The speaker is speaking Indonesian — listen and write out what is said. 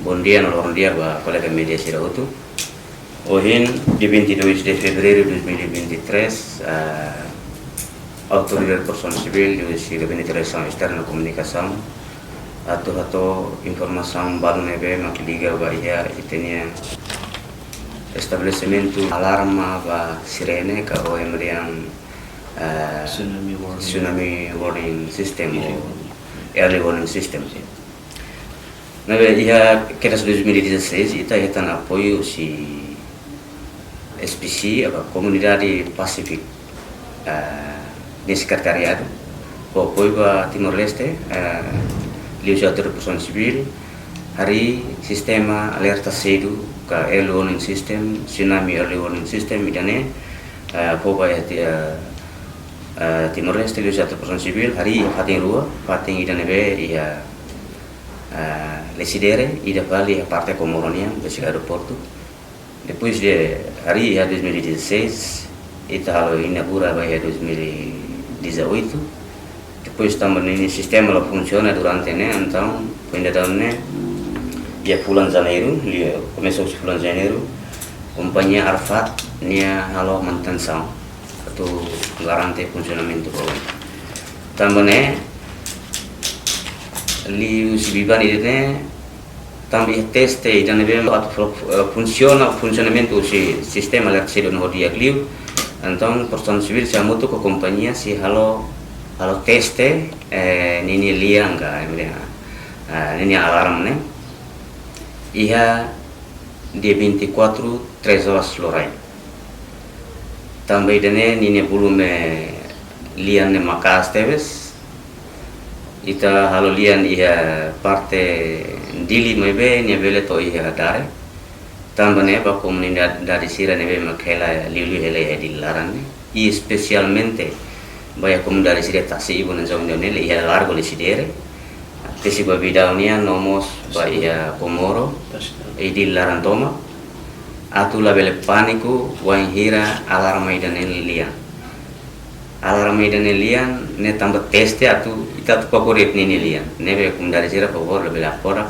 Bom dia, colega media Sirauto. Hoje, dia 22 de fevereiro de 2023, a Autoridade de Proteção Civil do Gabinete de Relação Externa e Comunicação atau informação baru nebe mak liga bahia itenia estabelecimento alarma ba sirene ka o emrian tsunami warning system ou early warning system. Nebe ia keras 2016 ita tan apoio si SPC, a Comunidade Pacífica nesse secretariado, o apoio a Timor-Leste, Liga de Proteção Civil, hari sistema alerta cedo, ka early warning system, tsunami early warning system, idane, apoio a Timor-Leste, Liga de Proteção Civil, hari fating rua, fating idane be, ia Lesidere, ida vale a parte Comoronia, desse aeroporto. Depois de hari 2016, ita inaugura bahia 2018. Depois também ini sistema lo funciona durante né, então ainda né, dia bulan Janeiro, começou de bulan Janeiro, companhia Arfat nia halo manutenção, atau garante funcionamento bom. Também né, li usibiban ini também teste dan bem funciona funcionamento si sistema alerta cedo no dia clio. Então, Proteção Civil se amutu com companhia si halo teste nini lianga nini alarm né. Ia dia 24 3 horas lorai. Também dene nini volume lian ne makas teves. Ita halo lian ia parte dili mebe ni bele to ia dare tambane ba comunidade dari sira nebe makela lilu hele edilaran e especialmente ba comunidade sira tasi ibu na zone ne ia largo le sidere tesi ba bidaunia nomos ba ia Komoro edilaran toma atula bele paniku wan hira alarma idane lian alarma idane lian ne tamba teste atu ita tu pakoret ni lian nebe comunidade sira favor le bela fora